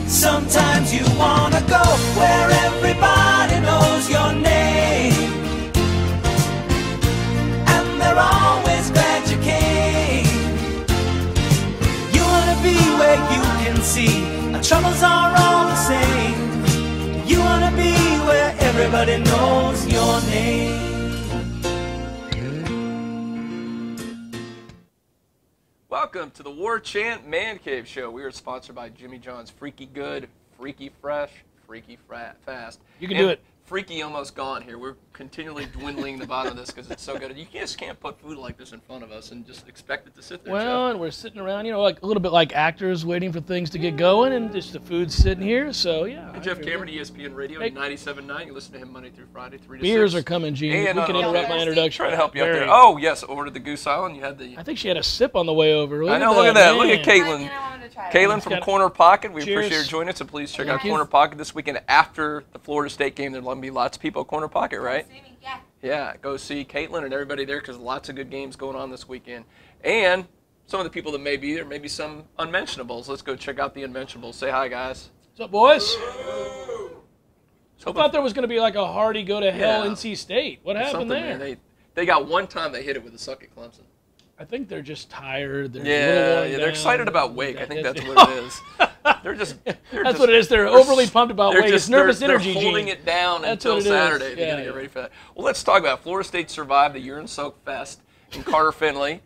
Sometimes you wanna go where everybody knows your name, and they're always glad you came. You wanna be where you can see our troubles are all the same. You wanna be where everybody knows your name. Welcome to the Warchant Man Cave Show. We are sponsored by Jimmy John's Freaky Good, Freaky Fresh, Freaky Fast. You can do it. Freaky almost gone here. We're continually dwindling the bottom of this because it's so good. You just can't put food like this in front of us and just expect it to sit there. Well, Jeff. and we're sitting around, you know, like a little bit like actors waiting for things to get going, and just the food's sitting here. So yeah. And Jeff Cameron, ESPN Radio, 97.9. You listen to him Monday through Friday, 3 to 6. Beers are coming, Gene. And we can interrupt my introduction. Trying to help you out there. Oh yes, ordered the Goose Island. You had the. I think she had a sip on the way over. I know. Look at that. Look at Caitlin. Caitlin from Corner Pocket. We Cheers. appreciate her joining us. So please check out Corner Pocket this weekend after the Florida State game. There'll be lots of people at Corner Pocket, right? Yeah. Yeah, go see Caitlin and everybody there because lots of good games going on this weekend. And some of the people that may be there, maybe some unmentionables. Let's go check out the unmentionables. Say hi, guys. What's up, boys? So I thought there was going to be like a hearty go to hell NC State. What happened there? Man, they got one time they hit it with a suck at Clemson. I think they're just tired. They're they're excited about Wake. I think that's what it is. That's what it is. They're overly pumped about Wake. It's nervous energy, They're holding it down until Saturday. They're going to get ready for that. Well, let's talk about it. Florida State survived the urine-soaked fest in Carter Finley.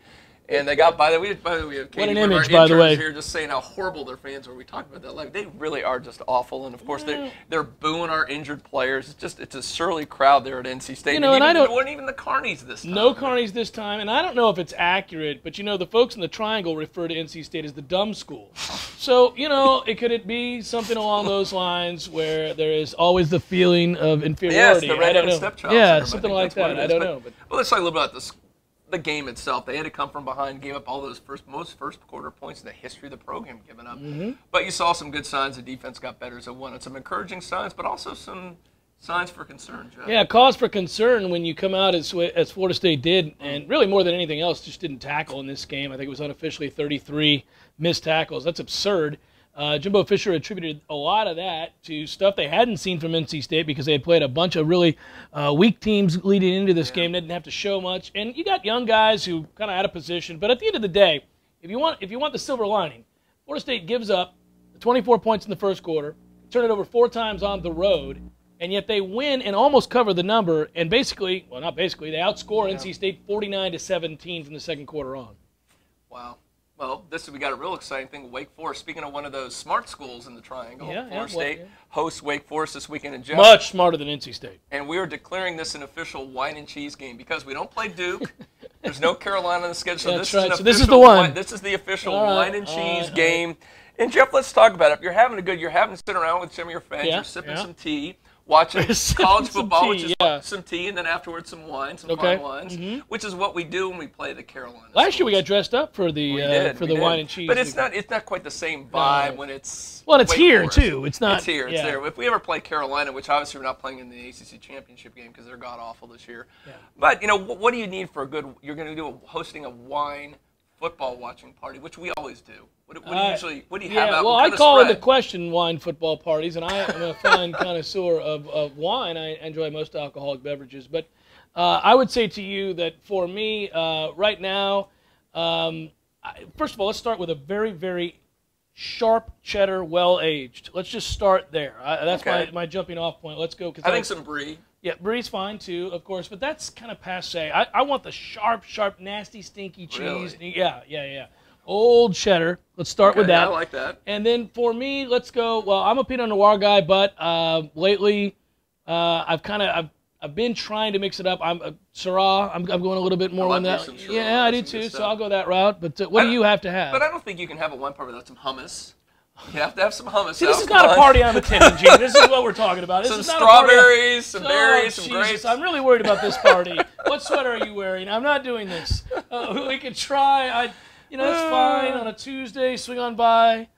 And they got, by the way, we have Katie, what an one image, of our by the way. here, just saying how horrible their fans were. We talked about that live. They really are just awful, and of course they're booing our injured players. It's a surly crowd there at NC State. You know, and it wasn't even the Carnies this time. No Carnies this time, and I don't know if it's accurate, but you know the folks in the Triangle refer to NC State as the dumb school. So you know, could it be something along those lines where there is always the feeling of inferiority? Yes, the redheaded stepchild. Yeah, something like that. I don't know. But let's talk a little bit about the game itself. They had to come from behind, gave up all those most first quarter points in the history of the program given up. But you saw some good signs. The defense got better as it won. And some encouraging signs, but also some signs for concern, Jeff. Yeah, cause for concern when you come out as Florida State did, and really more than anything else, just didn't tackle in this game. I think it was unofficially 33 missed tackles. That's absurd. Jimbo Fisher attributed a lot of that to stuff they hadn't seen from NC State because they had played a bunch of really weak teams leading into this game. They didn't have to show much, and you got young guys who kind of out of position. But at the end of the day, if you want the silver lining, Florida State gives up 24 points in the first quarter, turn it over 4 times on the road, and yet they win and almost cover the number. And basically, well, not basically, they outscore NC State 49-17 from the second quarter on. Wow. Well, we got a real exciting thing. Wake Forest, speaking of one of those smart schools in the Triangle, Florida State hosts Wake Forest this weekend in Jeff. Much smarter than NC State. And we are declaring this an official wine and cheese game because we don't play Duke. There's no Carolina on the schedule. So That's right. So this is the one. This is the official wine and cheese game. And Jeff, let's talk about it. If you're having you're having to sit around with some of your friends, you're sipping some tea, watching college football, which is some tea, and then afterwards some wine, some fine wines, which is what we do when we play the Carolina. Last year we got dressed up for the wine and cheese. But it's not quite the same vibe when it's it's here too. It's not. It's here. It's there. If we ever play Carolina, which obviously we're not playing in the ACC championship game because they're god awful this year. Yeah. But you know what do you need for a good? You're going to do hosting a wine football watching party, which we always do. What do you have out? Well, I call it the question wine football parties, and I am a fine connoisseur of wine. I enjoy most alcoholic beverages. But I would say to you that for me, right now, first of all, let's start with a very, very sharp cheddar, well-aged. Let's just start there. That's my jumping off point. Let's go. I think some brie. Yeah, brie's fine too, of course, but that's kind of passe. I want the sharp, nasty, stinky cheese. Really? Yeah. Old cheddar. Let's start with that. I like that. And then for me, let's go. Well, I'm a Pinot Noir guy, but lately I've been trying to mix it up. I'm a Syrah. I'm going a little bit more on that. Yeah, I do too. So I'll go that route. But what do you have to have? But I don't think you can have a wine party without some hummus. You have to have some hummus. See, this is not a party I'm attending, Gene. This is what we're talking about. Some strawberries, some berries, some Jesus, grapes. I'm really worried about this party. What sweater are you wearing? I'm not doing this. We could try. It's fine on a Tuesday. Swing on by.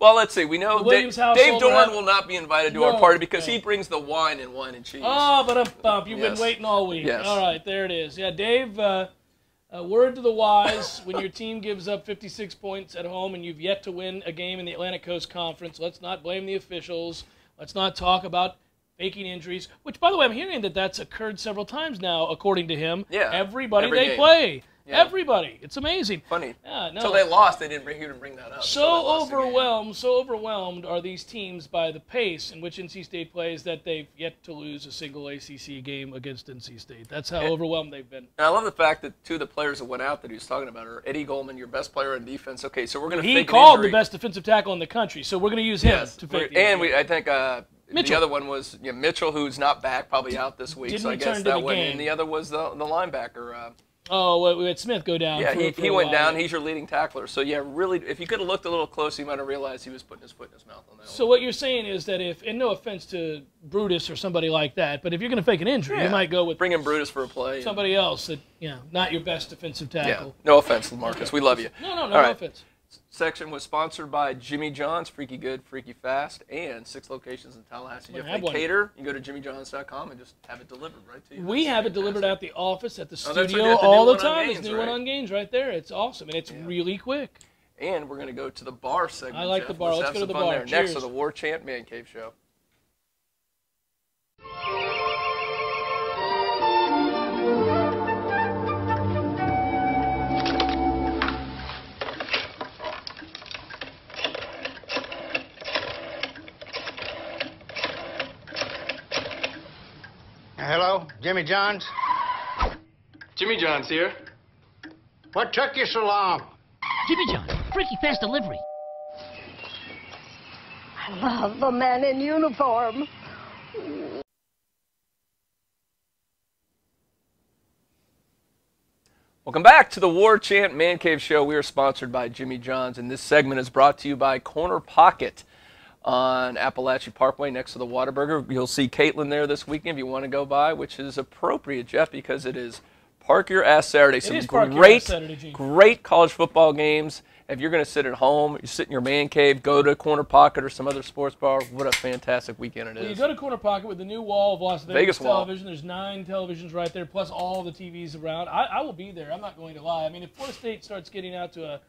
Well, let's see. We know Dave Dorn will not be invited to our party because he brings the wine and cheese. Oh, but you've been waiting all week. Yes. All right, there it is. Yeah, Dave. Word to the wise, when your team gives up 56 points at home and you've yet to win a game in the Atlantic Coast Conference, let's not blame the officials. Let's not talk about faking injuries, which, by the way, I'm hearing that that's occurred several times now, according to him. Yeah. Everybody every they game. play. Yeah. Everybody. It's amazing. Funny. Yeah, no. Until they lost, they didn't bring that up. So overwhelmed are these teams by the pace in which NC State plays that they've yet to lose a single ACC game against NC State. That's how overwhelmed they've been. And I love the fact that two of the players that went out that he was talking about are Eddie Goldman, your best player on defense. Okay, so we're going to fake an called injury. the best defensive tackle in the country, so we're going to use him to fake the And injury. I think Mitchell. the other one was Mitchell, who's not back, probably out this week. Didn't so I return guess to that the went. game. And the other was the linebacker. We had Smith go down. Yeah, for he a went while. down. He's your leading tackler. So, yeah, really, if you could have looked a little closer, you might have realized he was putting his foot in his mouth on that So what you're saying is that if, and no offense to Brutus or somebody like that, but if you're going to fake an injury, you might go with bring in Brutus for a play. somebody else that, not your best defensive tackle. Yeah. No offense, Lamarcus. We love you. No right. offense. Section was sponsored by Jimmy John's, Freaky Good, Freaky Fast, and 6 locations in Tallahassee. If they cater, you go to jimmyjohns.com and just have it delivered right to you. We have it delivered at the office, at the right, studio all the one on time. Gaines, It's new one on Gaines right there. It's awesome, and it's really quick. And we're going to go to the bar segment. I like Jeff. the bar. Let's have go to some the fun bar. there. Cheers. Next to the Warchant Man Cave Show. Hello, Jimmy John's? Jimmy John's here. What took you so long? Jimmy John, freaky fast delivery. I love the man in uniform. Welcome back to the Warchant Man Cave Show. We are sponsored by Jimmy John's, and this segment is brought to you by Corner Pocket on Appalachia Parkway next to the Whataburger. You'll see Caitlin there this weekend if you want to go by, which is appropriate, Jeff, because it is Park Your Ass Saturday. Some great college football games. If you're going to sit at home, you sit in your man cave, go to Corner Pocket or some other sports bar, what a fantastic weekend it is. You go to Corner Pocket with the new wall of Las Vegas television. There's 9 televisions right there, plus all the TVs around. I will be there. I'm not going to lie. I mean, if Florida State starts getting out to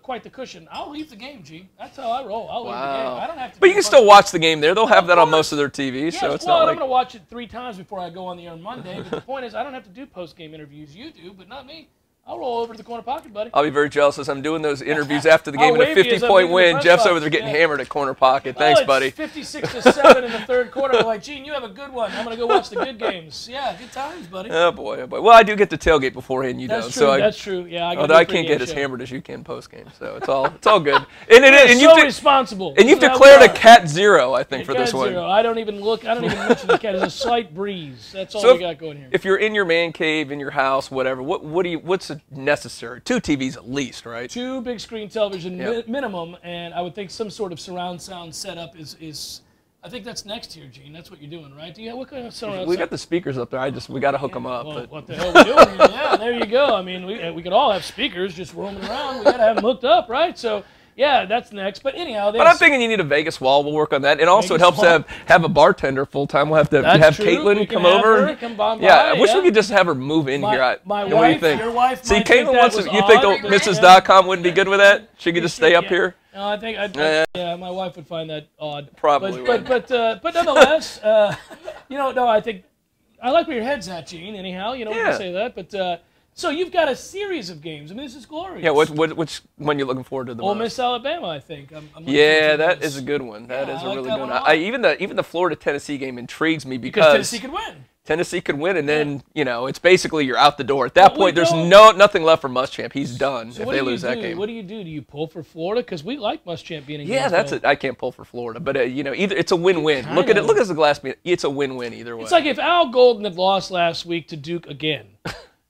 quite the cushion, I'll leave the game, G. That's how I roll. I'll leave the game. I don't have to. But you can still watch the game there. They'll have that on most of their TVs, yes, so it's well, not like... I'm going to watch it 3 times before I go on the air on Monday. But the point is, I don't have to do post-game interviews. You do, but not me. I'll roll over to the Corner Pocket, buddy. I'll be very jealous as I'm doing those interviews after the game and a 50-point win. Jeff's over there getting hammered at Corner Pocket. Thanks, buddy. 56-7 in the third quarter. I'm like, Gene, you have a good one. I'm going to go watch the good games. Yeah, good times, buddy. Oh, boy, oh, boy. Well, I do get the tailgate beforehand. You don't. True, that's true. Yeah, although I can't get as hammered as you can post-game, so it's all good. And you're so responsible. And you've declared a cat 0, I think, for this one. I don't even mention the cat. There's a slight breeze. That's all we got going here. If you're in your man cave, in your house, whatever, what's necessary? 2 TVs at least, right? 2 big screen television minimum, and I would think some sort of surround sound setup is. I think that's next year, Gene. That's what you're doing, right? Do you have what kind of surround? We got the speakers up there. We got to hook them up. Well, but. what the hell are we doing here? Yeah, there you go. I mean, we could all have speakers just roaming around. We got to have them hooked up, right? So. Yeah, that's next. But anyhow, but I'm thinking you need a Vegas wall. We'll work on that. And also, it helps to have a bartender full time. We'll have to have Caitlin come over. I wish we could just have her move in here. My wife, what do you think? Your wife. See, Caitlin wants to. You think the Mrs.com wouldn't be good with that? She could just stay up here. No, I think my wife would find that odd. Probably. But nonetheless, no, I think I like where your head's at, Gene. Anyhow, we can say that, but. So you've got a series of games. I mean, this is glorious. Yeah, which one you're looking forward to the most? Ole Miss, Alabama, I think. That is a good one. That is a really good one. Even the Florida-Tennessee game intrigues me because Tennessee could win. Tennessee could win, and then it's basically you're out the door. At that point, there's nothing left for Muschamp. He's done if they lose that game. What do you do? Do you pull for Florida? Because we like Muschamp being in. Yeah, that's it. I can't pull for Florida, but either it's a win-win. Look at it. Look at the glass. It's a win-win either way. It's like if Al Golden had lost last week to Duke again.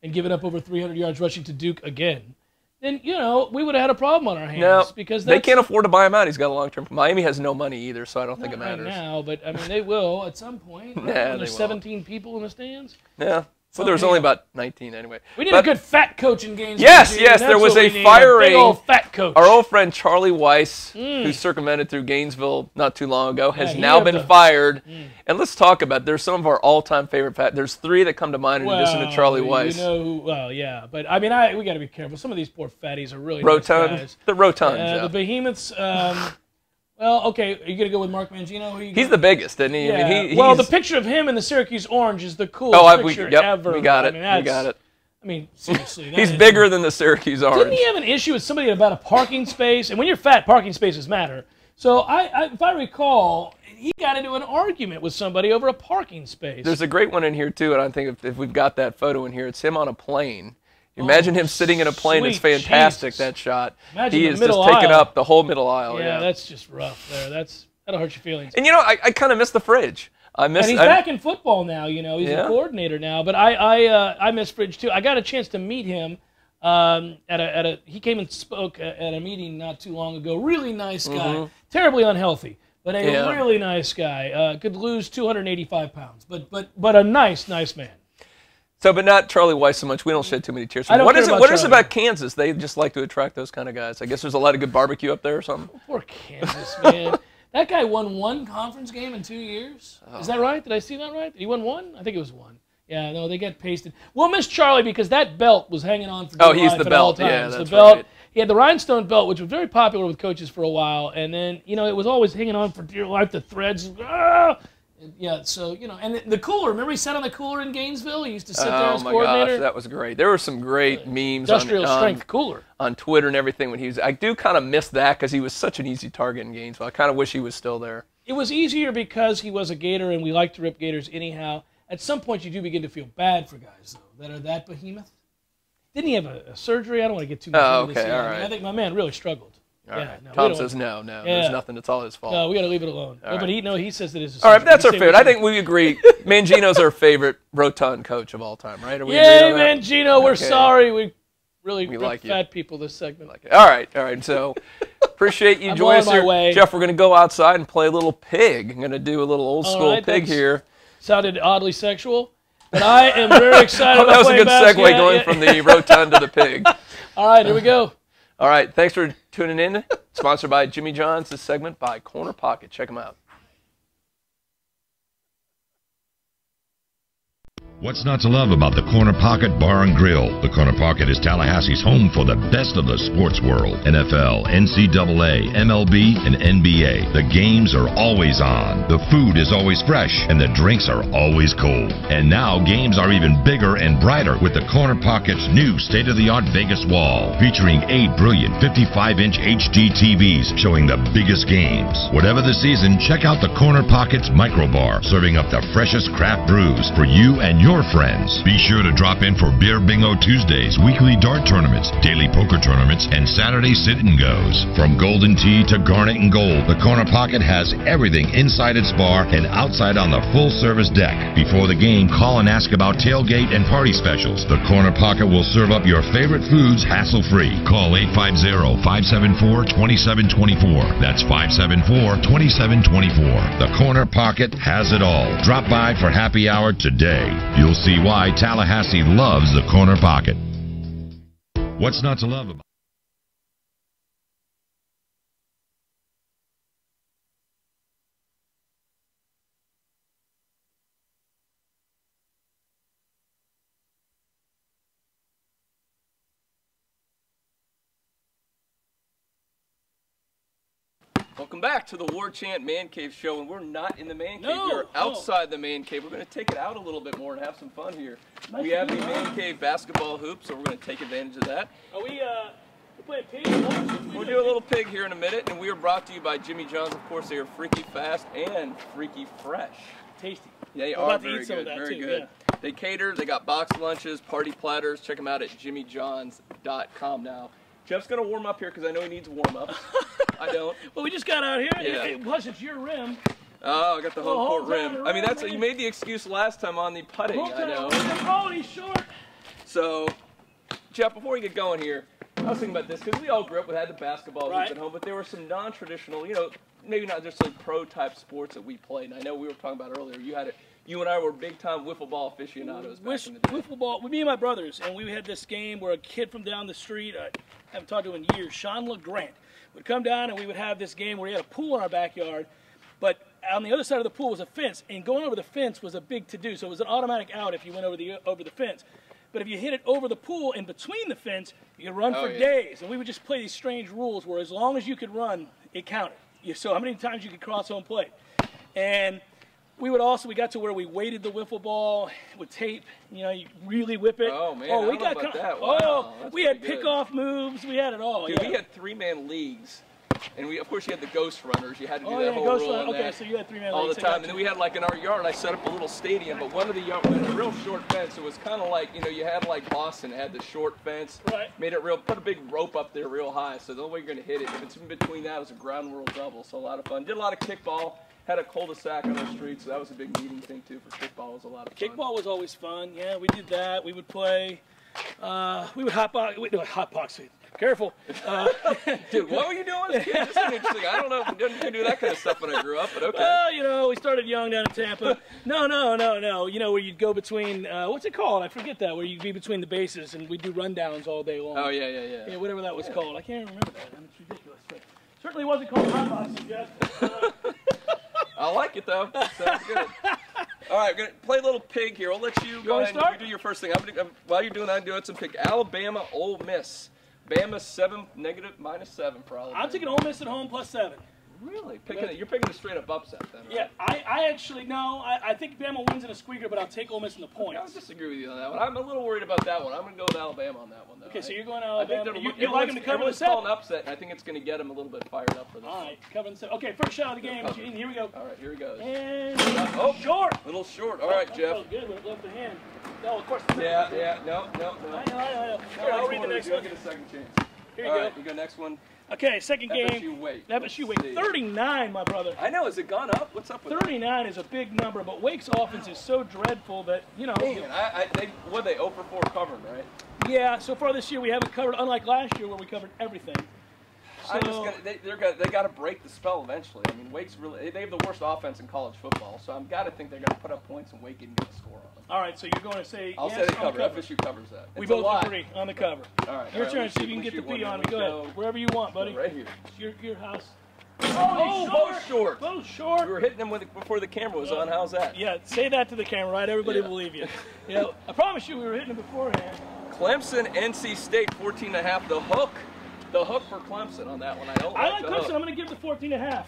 And giving up over 300 yards rushing to Duke again, then, we would have had a problem on our hands. Because they can't afford to buy him out. He's got a long-term. Miami has no money either, so I don't think it matters. Right now, but, I mean, they will at some point. Right? There's 17 people in the stands. Yeah. Well, there was only about 19 anyway. We need a good fat coach in Gainesville. Yes, yes, there was a firing. Big old fat coach. Our old friend Charlie Weiss, who circumvented through Gainesville not too long ago, has now been fired. And let's talk about it. There's some of our all-time favorite fat. There's 3 that come to mind in addition to Charlie Weiss. You know, well, yeah, but I mean, we got to be careful. Some of these poor fatties are really rotund. Nice guys. The rotund. The behemoths. Well, okay, are you going to go with Mark Mangino? He's the biggest, isn't he? Yeah. I mean, well, the picture of him in the Syracuse orange is the coolest picture ever. We got it. We got it. I mean, seriously. He's bigger than the Syracuse orange. Didn't he have an issue with somebody about a parking space? And when you're fat, parking spaces matter. So if I recall, he got into an argument with somebody over a parking space. There's a great one in here, too, and I think if we've got that photo in here, it's him on a plane. Imagine him sitting in a plane. It's fantastic, that shot. Imagine he is just taking up the whole middle aisle. Yeah, that's just rough there. That'll hurt your feelings. And, you know, I kind of miss the fridge. And he's back in football now, you know. He's a coordinator now. But I miss Fridge, too. I got a chance to meet him he came and spoke at a meeting not too long ago. Really nice guy. Terribly unhealthy, but a really nice guy. Could lose 285 pounds, but a nice man. So, but not Charlie Weiss so much. We don't shed too many tears. What is it about Kansas? They just like to attract those kind of guys. I guess there's a lot of good barbecue up there or something. Oh, poor Kansas, man. That guy won 1 conference game in 2 years. Oh. Is that right? Did I see that right? He won 1? I think it was 1. Yeah, no, they get pasted. We'll miss Charlie because that belt was hanging on for dear life he's the at belt. all times. Yeah, that's the belt. Right. He had the rhinestone belt, which was very popular with coaches for a while, and then it was always hanging on for dear life. The threads. Yeah, so, and the cooler. Remember he sat on the cooler in Gainesville? He used to sit there as coordinator. Oh, my gosh, that was great. There were some great memes Industrial strength cooler on Twitter and everything when he was. I do kind of miss that because he was such an easy target in Gainesville. I kind of wish he was still there. It was easier because he was a Gator, and we like to rip Gators anyhow. At some point, you do begin to feel bad for guys, though, that are that behemoth. Didn't he have a surgery? I don't want to get too much into this. All right. I think my man really struggled. All right. Tom says no, there's nothing. It's all his fault. No, we got to leave it alone. But he says that it's all right, but that's our favorite. I think we agree. Mangino's our favorite rotund coach of all time, right? Yay, Mangino, we're sorry. We really like fat people this segment. All right. So appreciate you joining us here. Jeff, we're going to go outside and play a little pig. I'm going to do a little old school pig here. Sounded oddly sexual, but I am very excited about that was a good basket. segue going from the rotund to the pig. All right, here we go. All right, thanks for tuning in. Sponsored by Jimmy John's, this segment by Corner Pocket. Check them out. What's not to love about the Corner Pocket Bar and Grill? The Corner Pocket is Tallahassee's home for the best of the sports world. NFL, NCAA, MLB, and NBA. The games are always on. The food is always fresh, and the drinks are always cold. And now games are even bigger and brighter with the Corner Pocket's new state-of-the-art Vegas wall, featuring 8 brilliant 55-inch HD TVs showing the biggest games. Whatever the season, check out the Corner Pocket's Micro Bar, serving up the freshest craft brews for you and your friends. Be sure to drop in for Beer Bingo Tuesdays, weekly dart tournaments, daily poker tournaments, and Saturday sit-and-goes. From golden tea to garnet and gold, the Corner Pocket has everything inside its bar and outside on the full-service deck. Before the game, call and ask about tailgate and party specials. The Corner Pocket will serve up your favorite foods hassle-free. Call 850-574-2724. That's 574-2724. The Corner Pocket has it all. Drop by for happy hour today. You'll see why Tallahassee loves the Corner Pocket. What's not to love about? Welcome back to the Warchant Man Cave Show, and we're not in the Man Cave. We're outside the Man Cave. We're going to take it out a little bit more and have some fun here. We have the Man Cave basketball hoop, so we're going to take advantage of that. Are we playing pig? We'll do a little pig here in a minute, and we are brought to you by Jimmy John's. Of course, they are freaky fast and freaky fresh. Tasty. They are very good, very good. Yeah. They cater. They got box lunches, party platters. Check them out at jimmyjohns.com now. Jeff's going to warm up here because I know he needs warm-ups. I don't. Well, we just got out here. Yeah. Plus, it's your rim. Oh, I got the home court rim. I mean, you made the excuse last time on the putting, I know. Oh, he's short. So, Jeff, before we get going here, I was thinking about this because we all grew up with had the basketball hoops at home, but there were some non-traditional, maybe not just like pro-type sports that we played. And I know we were talking about earlier. You you and I were big-time wiffle ball aficionados back in the day. Wiffle ball, with me and my brothers, and we had this game where a kid from down the street, I haven't talked to him in years, Sean LeGrant, would come down and we would have this game where he had a pool in our backyard, but on the other side of the pool was a fence, and going over the fence was a big to-do, so it was an automatic out if you went over the fence. But if you hit it over the pool in between the fence, you could run for days. And we would just play these strange rules where as long as you could run, it counted. So how many times you could cross home plate. And we got to where we weighted the wiffle ball with tape. You really whip it. Oh, man, I don't know about that. Wow, we had pick-off moves. We had it all. Dude, we had 3-man leagues. And of course, you had the ghost runners. You had to do that whole ghost rule runner. Okay, so you had 3-man all leagues. the time. And then we had, like, in our yard, I set up a little stadium. But one of the yards had a real short fence. It was kind of like, you had like Boston. It had the short fence. Right. Made it put a big rope up there real high. So the only way you're going to hit it, if it's in between that, it was a ground rule double. So a lot of fun. Did a lot of kickball. Had a cul-de-sac on the street, so that was a big meeting thing, too, for kickball. It was a lot of fun. Kickball was always fun. Yeah, we did that. We would play. We would hotbox. Careful. Dude, what were you doing as a kid? This is interesting. I don't know if we didn't do that kind of stuff when I grew up, but okay. Well, we started young down in Tampa. No. Where you'd go between, what's it called? I forget that, where you'd be between the bases and we'd do rundowns all day long. Oh, yeah. Yeah, whatever that was called. I can't remember that. It's ridiculous. But certainly wasn't called hotboxing, Jeff. I like it, though. Sounds good. All right, we're going to play a little pig here. I'll let you go ahead and do your first thing. While you're doing that, I'm doing some pick. Alabama, Ole Miss. Bama -7 for Alabama. I'm taking Ole Miss at home +7. Really? You're picking a straight-up upset, then, right? Yeah, I actually, no, I think Bama wins in a squeaker, but I'll take Ole Miss in the points. I disagree with you on that one. I'm a little worried about that one. I'm going to go with Alabama on that one, though. Okay, so you're going to Alabama. You like them to cover the set? Everyone's calling upset, and I think it's going to get them a little bit fired up for this. All right, covering the set. Okay, first shot of the game. Here we go. All right, here he goes. And short. A little short. All right, Jeff. Oh, good. Left the hand. No, of course. Yeah. No. I know. Here, I'll read the next one. You'll get a second chance. Here you go. All right, you go next one. Okay, second game. FSU weight. FSU weight. 39, my brother. I know. Has it gone up? What's up with 39 is a big number, but Wake's offense is so dreadful that, Man, they 0 for 4 covering, right? Yeah, so far this year we haven't covered, unlike last year where we covered everything. So, they got to break the spell eventually. I mean, Wake's they have the worst offense in college football, so I've got to think they're going to put up points and Wake isn't going to score on them. All right, so you're going to say I'll say they cover. FSU covers that. We both agree on the cover. All right. Your turn. See if you can get the P on me. Go ahead. Wherever you want, buddy. Right here. Your house. Both short. Both short. We were hitting them before the camera was on. How's that? Yeah, say that to the camera, right? Everybody will believe you. I promise you we were hitting them beforehand. Clemson, NC State, 14.5. The hook for Clemson on that one. I like Clemson. I'm going to give the 14.5.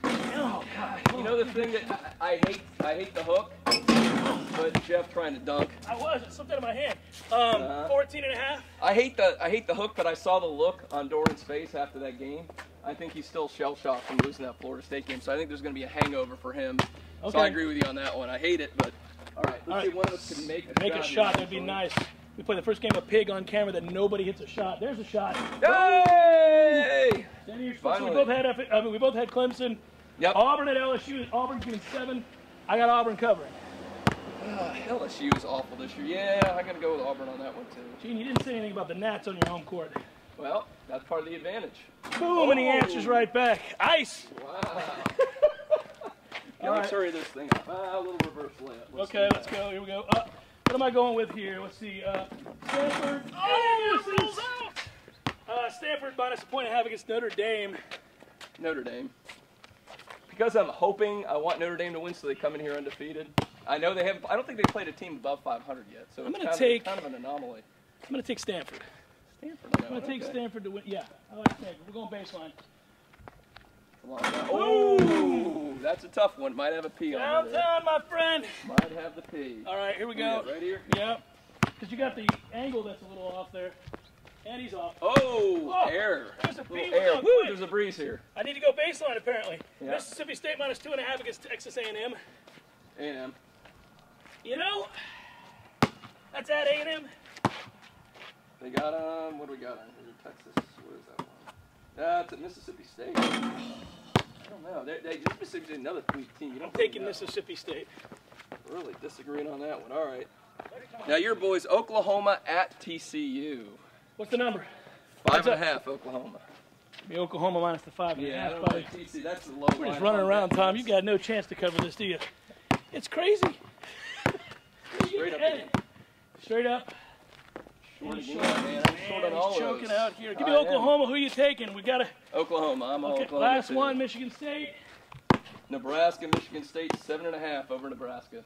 Oh, God. You know the thing that I hate the hook, but Jeff trying to dunk. It slipped out of my hand. 14.5. I hate the hook, but I saw the look on Doran's face after that game. I think he's still shell-shocked from losing that Florida State game, so I think there's going to be a hangover for him. Okay. So I agree with you on that one. I hate it, but all right. Let's see if one of us can make a shot. That'd be nice. We play the first game of pig on camera that nobody hits a shot. There's a shot. Hey! So we both had Clemson. Yep. Auburn at LSU. Auburn's getting 7. I got Auburn covering. LSU is awful this year. Yeah, I got to go with Auburn on that one too. Gene, you didn't say anything about the Nats on your home court. Well, that's part of the advantage. Boom, and he answers right back. Ice. Wow. Let's hurry this thing up. A little reverse layup. Let's go. Here we go. What am I going with here? Let's see. Stanford. Stanford minus a point and a half against Notre Dame. Notre Dame. Because I want Notre Dame to win, so they come in here undefeated. I know they have. I don't think they played a team above 500 yet, so it's kind of an anomaly. I'm going to take Stanford. I'm going to take Stanford to win. Yeah, I like Stanford. We're going baseline. Oh, that's a tough one. Might have a P on it. Downtown, my friend. Might have the P. All right, here we go. Right here? Yep. Because you got the angle that's a little off there. And he's off. Air. There's a P. Air. There's a breeze here. I need to go baseline, apparently. Yeah. Mississippi State minus 2.5 against Texas A&M. A&M. That's at A&M. They got what do we got on here? Texas. Where is that one? That's at Mississippi State. I don't know. Mississippi State, another team. I'm taking Mississippi State. Really disagreeing on that one. All right. Now your boys, Oklahoma at TCU. What's the number? 5.5, Oklahoma. Be Oklahoma minus the 5.5. Yeah, buddy. TCU. That's the low. We're just running around, Tom. You got no chance to cover this, do you? It's crazy. Straight up. Hey. Straight up. Short again, man. I'm short on all He's those. choking out here. Give me Oklahoma. Who are you taking? We got to. Oklahoma. I'm all Oklahoma. Last too. one, Michigan State. Nebraska, Michigan State, 7.5 over Nebraska.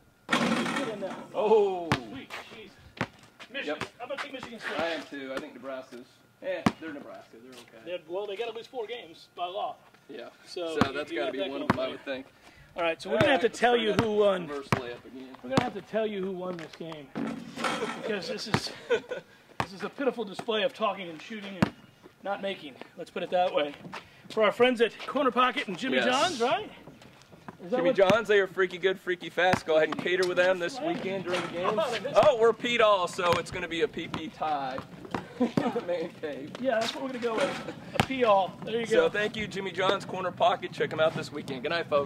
Oh. Sweet. Jeez. Michigan. Yep. I'm going to take Michigan State. I am too. I think Nebraska's. They're Nebraska. They're okay. Well, they got to lose 4 games by law. Yeah. So that's got to be one of them, I would think. All right, so we're going to have to tell you who won. Reverse layup again. We're going to have to tell you who won this game. Because this is a pitiful display of talking and shooting and not making. Let's put it that way. For our friends at Corner Pocket and Jimmy John's, right? Jimmy John's, they are freaky good, freaky fast. Go ahead and cater with them this weekend during the games. Oh, we're Pete all, so it's going to be a PP tie. Man cave. Yeah, that's what we're going to go with. A P all. There you go. So thank you, Jimmy John's Corner Pocket. Check them out this weekend. Good night, folks.